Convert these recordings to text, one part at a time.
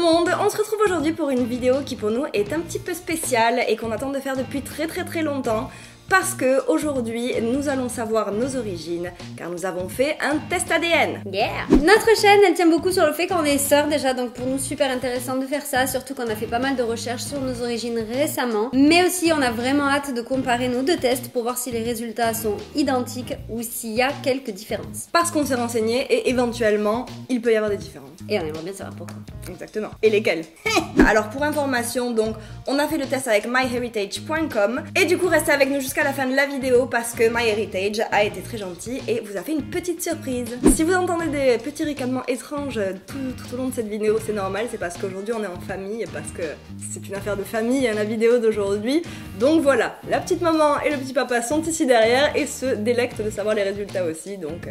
monde, on se retrouve aujourd'hui pour une vidéo qui pour nous est un petit peu spéciale et qu'on attend de faire depuis très longtemps. Parce que aujourd'hui, nous allons savoir nos origines, car nous avons fait un test ADN. Yeah! Notre chaîne, elle tient beaucoup sur le fait qu'on est sœurs déjà, donc pour nous super intéressant de faire ça, surtout qu'on a fait pas mal de recherches sur nos origines récemment. Mais aussi, on a vraiment hâte de comparer nos deux tests pour voir si les résultats sont identiques ou s'il y a quelques différences. Parce qu'on s'est renseigné et éventuellement, il peut y avoir des différences. Et on aimerait bien savoir pourquoi. Exactement. Et lesquelles? Alors pour information, donc, on a fait le test avec myheritage.com et du coup, restez avec nous jusqu'à la fin de la vidéo parce que MyHeritage a été très gentil et vous a fait une petite surprise. Si vous entendez des petits ricanements étranges tout au long de cette vidéo, c'est normal, c'est parce qu'aujourd'hui on est en famille, parce que c'est une affaire de famille, la vidéo d'aujourd'hui. Donc voilà, la petite maman et le petit papa sont ici derrière et se délectent de savoir les résultats aussi, donc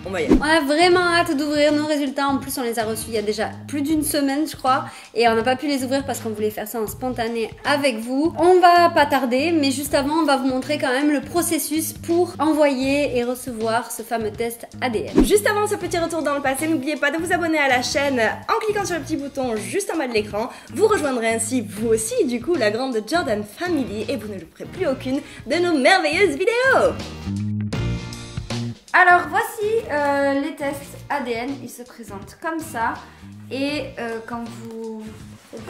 on va y aller. On a vraiment hâte d'ouvrir nos résultats, en plus on les a reçus il y a déjà plus d'une semaine je crois, et on n'a pas pu les ouvrir parce qu'on voulait faire ça en spontané avec vous. On va pas tarder, mais juste avant on va vous montrer quand même le processus pour envoyer et recevoir ce fameux test ADN. Juste avant ce petit retour dans le passé, n'oubliez pas de vous abonner à la chaîne en cliquant sur le petit bouton juste en bas de l'écran. Vous rejoindrez ainsi vous aussi du coup la grande Jordan Family et vous ne louperez plus aucune de nos merveilleuses vidéos. Alors voici les tests ADN, ils se présentent comme ça et quand vous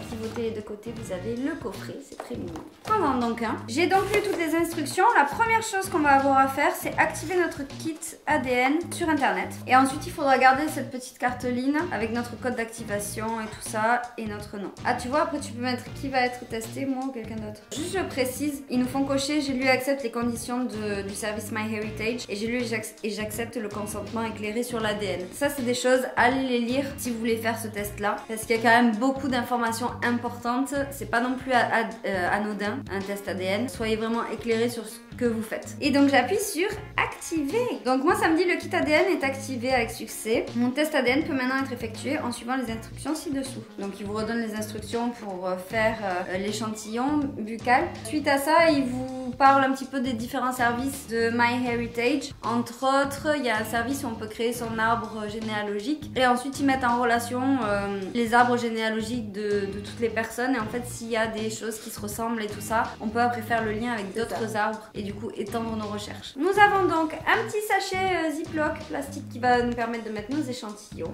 pivoter les deux côtés, vous avez le coffret, c'est très mignon. Prenons donc un. J'ai donc lu toutes les instructions. La première chose qu'on va avoir à faire, c'est activer notre kit ADN sur internet. Et ensuite, il faudra garder cette petite carteline avec notre code d'activation et tout ça, et notre nom. Ah, tu vois, après tu peux mettre qui va être testé, moi ou quelqu'un d'autre. Juste je précise, ils nous font cocher, j'ai lu et accepte les conditions du service MyHeritage, et j'ai lu et j'accepte le consentement éclairé sur l'ADN. Ça, c'est des choses, allez les lire si vous voulez faire ce test-là, parce qu'il y a quand même beaucoup d'informations importante, c'est pas non plus anodin un test ADN, soyez vraiment éclairés sur ce que vous faites. Et donc j'appuie sur activer. Donc moi ça me dit le kit ADN est activé avec succès. Mon test ADN peut maintenant être effectué en suivant les instructions ci-dessous. Donc il vous redonne les instructions pour faire l'échantillon buccal. Suite à ça, il vous parle un petit peu des différents services de MyHeritage. Entre autres, il y a un service où on peut créer son arbre généalogique et ensuite ils mettent en relation les arbres généalogiques de toutes les personnes, et en fait s'il y a des choses qui se ressemblent et tout ça, on peut après faire le lien avec d'autres arbres et du coup étendre nos recherches. Nous avons donc un petit sachet Ziploc plastique qui va nous permettre de mettre nos échantillons.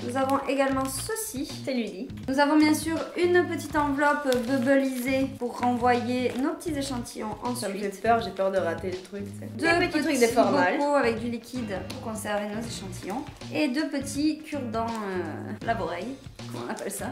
Nous avons également ceci, c'est ludique. Nous avons bien sûr une petite enveloppe bubbleisée pour renvoyer nos petits échantillons ensuite. J'ai peur de rater le truc. Deux petits trucs déformables avec du liquide pour conserver nos échantillons et deux petits cure-dents lave-oreille, comment on appelle ça?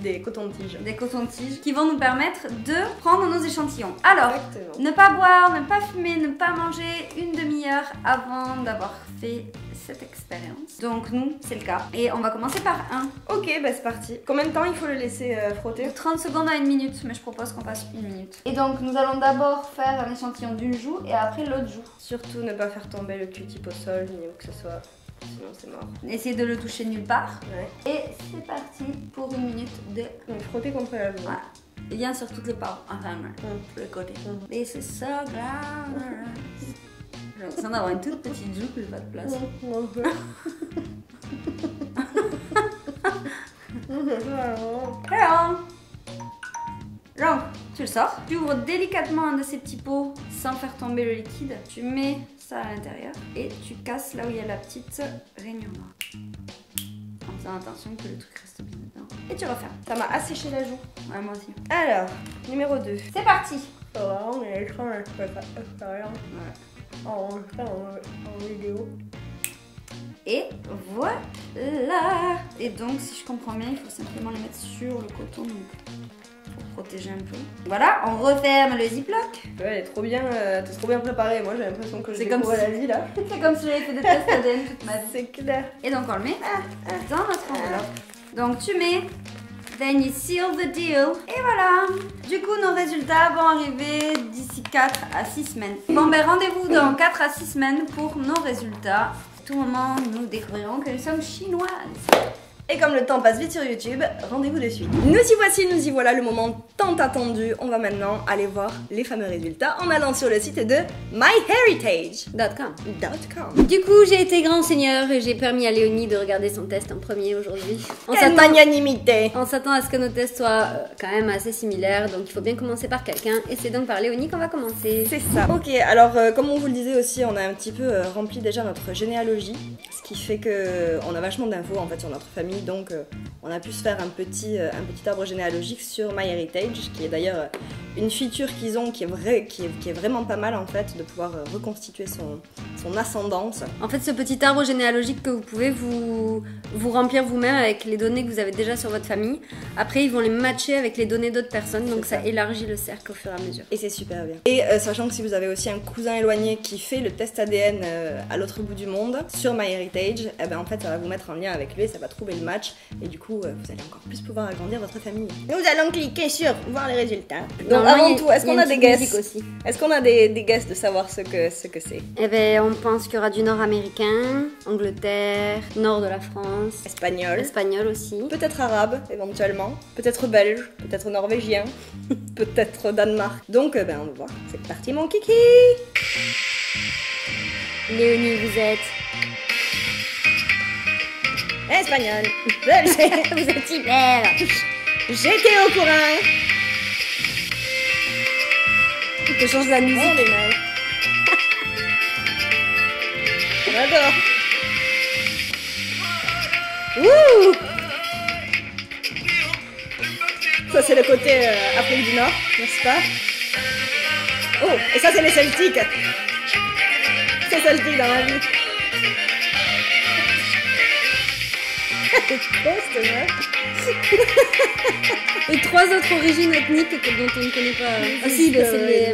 Des cotons-tiges. Des cotons-tiges qui vont nous permettre de prendre nos échantillons. Alors, exactement. Ne pas boire, ne pas fumer, ne pas manger une demi-heure avant d'avoir fait cette expérience. Donc nous, c'est le cas. Et on va commencer par un. Ok, bah c'est parti. Combien de temps il faut le laisser frotter? De 30 secondes à 1 minute, mais je propose qu'on fasse 1 minute. Et donc nous allons d'abord faire un échantillon d'une joue et après l'autre joue. Surtout ne pas faire tomber le Q-tip au sol, ni où que ce soit. Sinon c'est mort. Essayez de le toucher nulle part. Ouais. Et c'est parti pour 1 minute de... Donc frotter contre la joue. Voilà. Bien sur toutes les parts. Enfin, tous les côtés. Et c'est ça, grave. J'ai l'impression d'avoir une toute petite joue que j'ai pas de place. Alors, donc, tu le sors. Tu ouvres délicatement un de ces petits pots sans faire tomber le liquide. Tu mets ça à l'intérieur et tu casses là où il y a la petite rainure noire. En faisant attention que le truc reste bien dedans. Et tu refermes. Ça m'a asséché la joue. Ouais, moi aussi. Alors, numéro 2. C'est parti. On est étrange, je peux pas rien. En vidéo. Et voilà. Et donc, si je comprends bien, il faut simplement les mettre sur le coton donc, pour protéger un peu. Voilà, on referme le ziploc. Ouais, elle est trop bien, t'es trop bien préparée. Moi, j'ai l'impression que je découvre la vie là. C'est comme si j'avais fait des tests ADN toute ma vie. C'est clair. Et donc, on le met dans notre enveloppe. Donc, tu mets... Then you seal the deal. Et voilà. Du coup, nos résultats vont arriver d'ici 4 à 6 semaines. Bon, ben rendez-vous dans 4 à 6 semaines pour nos résultats. À tout moment, nous découvrirons que nous sommes chinoises. Et comme le temps passe vite sur YouTube, rendez-vous de suite. Nous y voici, nous y voilà, le moment tant attendu. On va maintenant aller voir les fameux résultats en allant sur le site de myheritage.com. Du coup, j'ai été grand seigneur et j'ai permis à Léonie de regarder son test en premier aujourd'hui. Quelle magnanimité! On s'attend à ce que nos tests soient quand même assez similaires, donc il faut bien commencer par quelqu'un. Et c'est donc par Léonie qu'on va commencer. C'est ça. Ok, alors comme on vous le disait aussi, on a un petit peu rempli déjà notre généalogie, ce qui fait que on a vachement d'infos en fait sur notre famille, donc on a pu se faire un petit arbre généalogique sur MyHeritage, qui est d'ailleurs une feature qu'ils ont qui est vraiment pas mal en fait, de pouvoir reconstituer son ascendance. En fait, ce petit arbre généalogique que vous pouvez vous remplir vous-même avec les données que vous avez déjà sur votre famille. Après, ils vont les matcher avec les données d'autres personnes, donc ça élargit le cercle au fur et à mesure. Et c'est super bien. Et sachant que si vous avez aussi un cousin éloigné qui fait le test ADN à l'autre bout du monde sur MyHeritage, eh ben en fait ça va vous mettre en lien avec lui, ça va trouver le match et du coup vous allez encore plus pouvoir agrandir votre famille. Nous allons cliquer sur voir les résultats. Donc avant tout, est-ce qu'on a des guesses aussi? Est-ce qu'on a des guesses de savoir ce que c'est? Eh ben on pense qu'il y aura du nord américain, Angleterre, nord de la France, espagnol aussi. Peut-être arabe éventuellement, peut-être belge, peut-être norvégien, peut-être Danemark. Donc on va voir. C'est parti mon kiki. Léonie, vous êtes espagnol. Je le sais. Vous êtes hyper. J'étais au courant. Tu peux changer la musique. Oh, les mecs. On adore. Ouh. Ça c'est le côté Afrique du Nord, n'est-ce pas? Oh, et ça c'est les Celtiques. C'est Celtique dans la vie. C'est trop cette meuf. Et 3 autres origines ethniques dont on ne connaît pas. Ah si, c'est les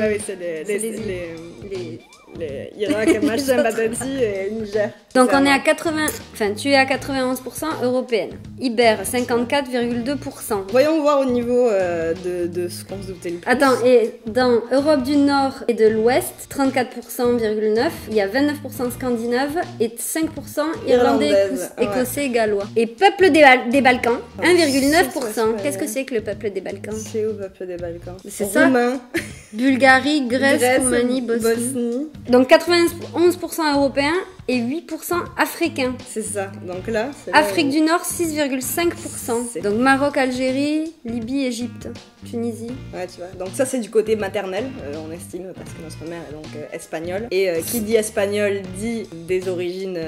Irak, machin, patati et Niger. Donc on est à 80... Enfin, tu es à 91% européenne. Iber, 54,2%. Voyons voir au niveau de ce qu'on se doutait le plus. Attends, et dans Europe du Nord et de l'Ouest, 34,9%, il y a 29% scandinaves et 5% irlandais, écossais et gallois. Et peuple des Balkans, 1,9%. Qu'est-ce que c'est que le peuple des Balkans? C'est où le peuple des Balkans? C'est ça. Bulgarie, Grèce, Roumanie, Bosnie. Donc 91% européens et 8% africains. C'est ça. Donc là, Afrique du Nord, 6,5%. Donc Maroc, Algérie, Libye, Égypte, Tunisie. Ouais, tu vois. Donc ça, c'est du côté maternel, on estime, parce que notre mère est donc espagnole. Et qui dit espagnol dit des origines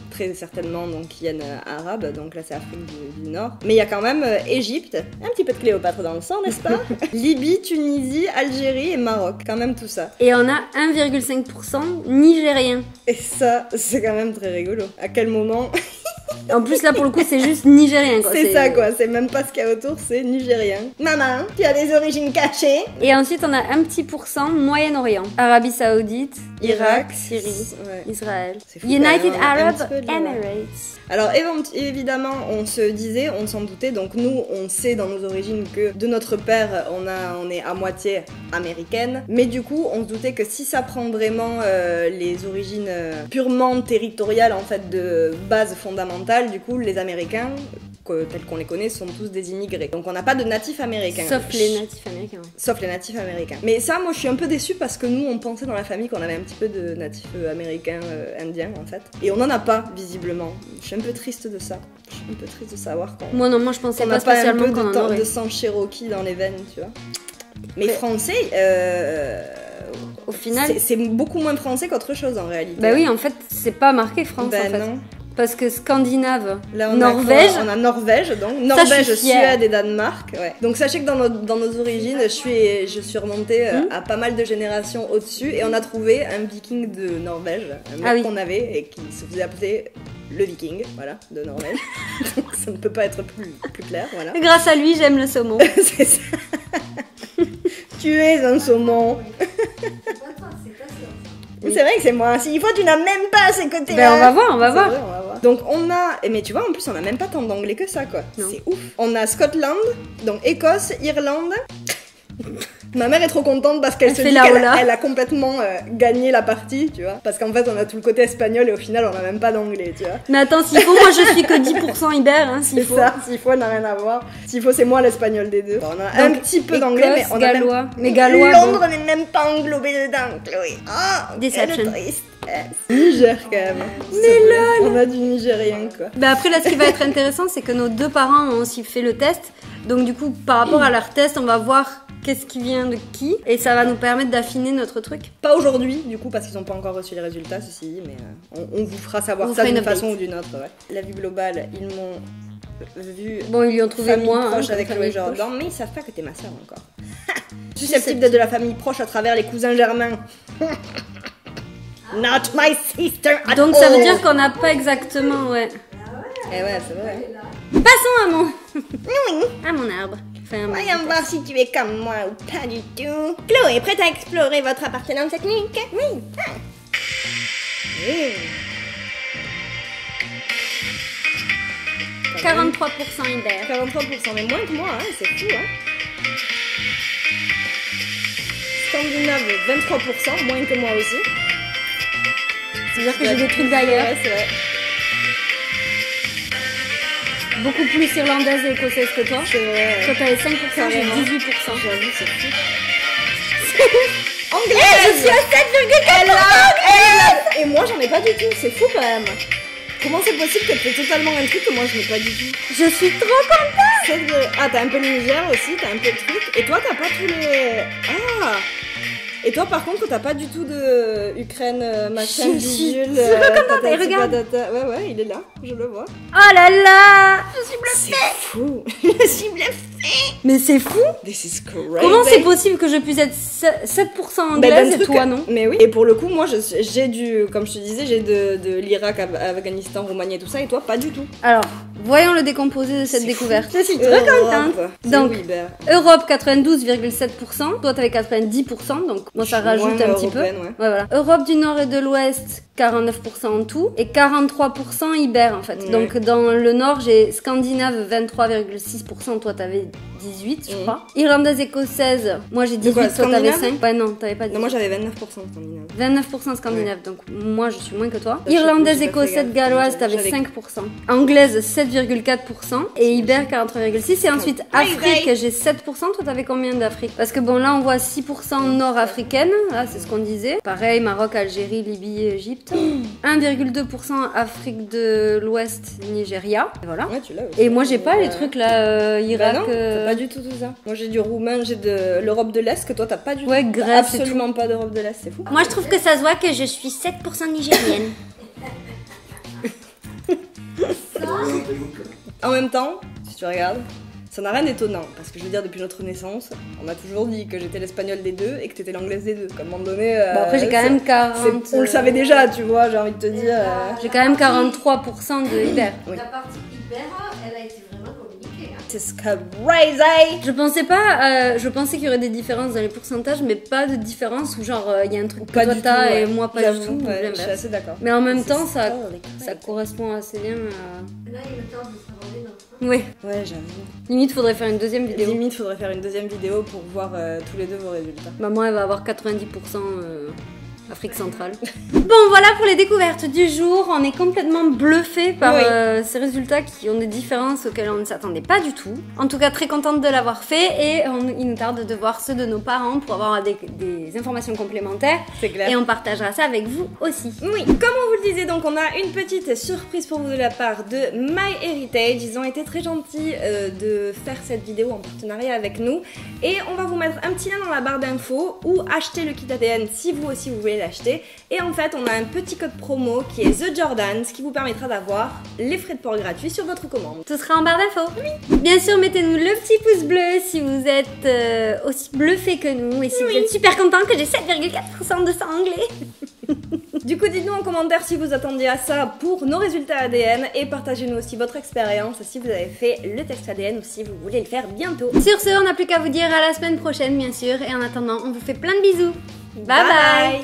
très certainement donc qui viennent arabes. Donc là, c'est Afrique du Nord. Mais il y a quand même Égypte, un petit peu de Cléopâtre dans le sang, n'est-ce pas? Libye, Tunisie, Algérie et Maroc. Quand même tout ça. Et on a 1,5% nigériens. Et ça, c'est quand même très rigolo. À quel moment... En plus, là, pour le coup, c'est juste nigérien, quoi. C'est ça, quoi. C'est même pas ce qu'il y a autour, c'est nigérien. Maman, tu as des origines cachées. Et ensuite, on a un petit pourcent Moyen-Orient. Arabie Saoudite, Irak, Syrie, Israël. Fou, United Arab Emirates. Alors, évidemment, on se disait, on s'en doutait, donc nous, on sait dans nos origines que de notre père, on est à moitié américaine. Mais du coup, on se doutait que si ça prend vraiment les origines purement territoriales, en fait, de base fondamentale, du coup, les Américains, tels qu'on les connaît, sont tous des immigrés. Donc on n'a pas de natifs américains. Sauf les natifs américains. Sauf les natifs américains. Mais ça, moi, je suis un peu déçue parce que nous, on pensait dans la famille qu'on avait un petit peu de natifs américains, indiens, en fait. Et on n'en a pas, visiblement. Je suis un peu triste de ça. Je suis un peu triste de savoir qu'on... Moi, non, moi, je pensais pas spécialement qu'on en aurait. De sang Cherokee dans les veines, tu vois. Mais français... Au final... C'est beaucoup moins français qu'autre chose, en réalité. Bah oui, en fait, c'est pas marqué France, en fait. Non. Parce que Scandinave, là, Norvège... On a Norvège, donc Norvège, Suède et Danemark. Ouais. Donc sachez que dans nos origines, je suis remontée à pas mal de générations au-dessus et on a trouvé un viking de Norvège, un mec qu'on avait et qui se faisait appeler le viking, voilà, de Norvège. Donc ça ne peut pas être plus clair, voilà. Grâce à lui, j'aime le saumon. C'est ça. Tu es un saumon. Oui. C'est vrai que c'est moi. S'il faut, tu n'as même pas ces côtés-là. Ben on va voir, on va voir. Vrai, on va voir. Donc on a, mais tu vois, en plus on a même pas tant d'anglais que ça, quoi. C'est ouf. On a Scotland, donc Écosse, Irlande. Ma mère est trop contente parce qu'elle se dit qu'elle a complètement gagné la partie, tu vois. Parce qu'en fait, on a tout le côté espagnol et au final, on a même pas d'anglais, tu vois. Mais attends, s'il faut, moi je suis que 10% Iber, hein, s'il faut. C'est ça, s'il faut, elle n'a rien à voir. S'il faut, c'est moi l'espagnol des deux. Bon, on a donc, un petit peu d'anglais, mais on gallois. a même... Mais gallois. Londres n'est même pas englobé dedans, Chloé. Oh, Deception. Niger quand même. Mais lol. On a du nigérien quoi. Bah après là, ce qui va être intéressant, c'est que nos deux parents ont aussi fait le test. Donc du coup, par rapport à leur test, on va voir qu'est-ce qui vient de qui et ça va nous permettre d'affiner notre truc. Pas aujourd'hui du coup parce qu'ils n'ont pas encore reçu les résultats, ceci dit, mais on vous fera savoir ça d'une façon ou d'une autre. Ouais. La vue globale, ils m'ont vu. Bon, ils lui ont trouvé moins proche avec Chloé Jordan, mais ils savent pas que t'es ma soeur encore. Je suis susceptible d'être de la famille proche à travers les cousins germains. Not my sister at Donc ça veut dire qu'on n'a pas exactement, ouais. Eh ouais, c'est vrai. Passons à mon arbre. Enfin, voyons voir si tu es comme moi ou pas du tout. Chloé, prête à explorer votre appartenance ethnique? Oui. Ah. Oui. 43% Iber. 43%, mais moins que moi, hein, c'est fou, hein. Scandinave, 23%, moins que moi aussi. C'est-à-dire que j'ai des trucs d'ailleurs. Ouais, c'est vrai. Beaucoup plus irlandaise et écossaise que toi. C'est vrai. Toi, t'avais 5%, j'ai 18%. J'avoue, c'est fou. Anglaise! Je suis à 7,4%! Et moi, j'en ai pas du tout. C'est fou quand même. Comment c'est possible qu'elle fait totalement un truc que moi je n'ai pas du tout? Je suis trop contente! Ah, t'as un peu le Niger aussi, t'as un peu le truc. Et toi, t'as pas tous les... Ah! Et toi, par contre, t'as pas du tout de Ukraine, machin, bidule. Je suis trop contente, et regarde. Ouais, il est là, je le vois. Oh là là! Je suis bluffée! C'est fou! Je suis bluffée! Mais c'est fou! This is crazy! Comment c'est possible que je puisse être 7% anglaise et toi non? Mais oui. Et pour le coup, moi, j'ai du... Comme je te disais, j'ai de l'Irak, Afghanistan, Roumanie et tout ça, et toi, pas du tout. Alors, voyons le décomposé de cette découverte. Je suis très contente! Donc, Europe 92,7%, toi t'avais 90%, donc moi ça rajoute un petit peu. Ouais, voilà. Europe du Nord et de l'Ouest, 49% en tout, et 43% Iber en fait. Ouais. Donc dans le Nord, j'ai Scandinave 23,6%, toi t'avais 18 je crois. Irlandaise écossaise, moi j'ai 18, toi t'avais 5. Ouais non, t'avais pas 18. Non, moi j'avais 29% Scandinave. 29% Scandinave, donc moi je suis moins que toi. Irlandaise écossaise galloise, t'avais 5%. Anglaise 7,4% et Iber 43,6%. Et ensuite Afrique, j'ai 7%, toi t'avais combien d'Afrique? Parce que bon là on voit 6% nord-africaine, là c'est ce qu'on disait. Pareil, Maroc, Algérie, Libye, Égypte. 1,2% Afrique de l'Ouest, Nigeria. Et voilà. Ouais, tu l'as aussi. Et moi j'ai pas les trucs là, Irak. Bah non, t'as pas du tout ça. Moi j'ai du roumain, j'ai de l'Europe de l'Est que toi t'as pas du tout. Ouais, Grèce. Absolument pas d'Europe de l'Est, c'est fou. Moi je trouve que ça se voit que je suis 7% nigérienne. En même temps, si tu regardes, ça n'a rien d'étonnant, parce que je veux dire, depuis notre naissance, on m'a toujours dit que j'étais l'espagnole des deux et que t'étais l'anglaise des deux. Comme à un moment donné. Bon, après, j'ai quand même 40. On le savait déjà, tu vois, j'ai envie de te dire. J'ai quand même 43% de Iber. Oui. La partie Iber, elle a été vraiment communiquée. Hein. C'est crazy! Je pensais qu'il y aurait des différences dans les pourcentages, mais pas de différence où, genre, il y a un truc pas que du toi tout, et moi pas du tout. Ouais, je suis assez d'accord. Mais en même temps, ça correspond assez bien à. Là, il me tente de savoir les nôtres. Oui. Ouais, j'avoue. Limite, faudrait faire une deuxième vidéo. Limite, faudrait faire une deuxième vidéo pour voir tous les deux vos résultats. Bah, moi, elle va avoir 90% Afrique centrale. Bon, voilà pour les découvertes du jour. On est complètement bluffé par ces résultats qui ont des différences auxquelles on ne s'attendait pas du tout. En tout cas, très contente de l'avoir fait et il nous tarde de voir ceux de nos parents pour avoir des informations complémentaires. C'est clair. Et on partagera ça avec vous aussi. Oui, comme on vous le disait, donc on a une petite surprise pour vous de la part de MyHeritage. Ils ont été très gentils de faire cette vidéo en partenariat avec nous. Et on va vous mettre un petit lien dans la barre d'infos ou acheter le kit ADN si vous aussi vous voulez l'acheter. Et en fait, on a un petit code promo qui est The Jordan, ce qui vous permettra d'avoir les frais de port gratuits sur votre commande. Tout sera en barre d'infos. Oui. Bien sûr, mettez-nous le petit pouce bleu si vous êtes aussi bluffé que nous et si vous êtes super content que j'ai 7,4% de sang anglais. Du coup, dites-nous en commentaire si vous attendiez à ça pour nos résultats ADN et partagez-nous aussi votre expérience si vous avez fait le test ADN ou si vous voulez le faire bientôt. Sur ce, on n'a plus qu'à vous dire à la semaine prochaine, bien sûr. Et en attendant, on vous fait plein de bisous. Bye bye.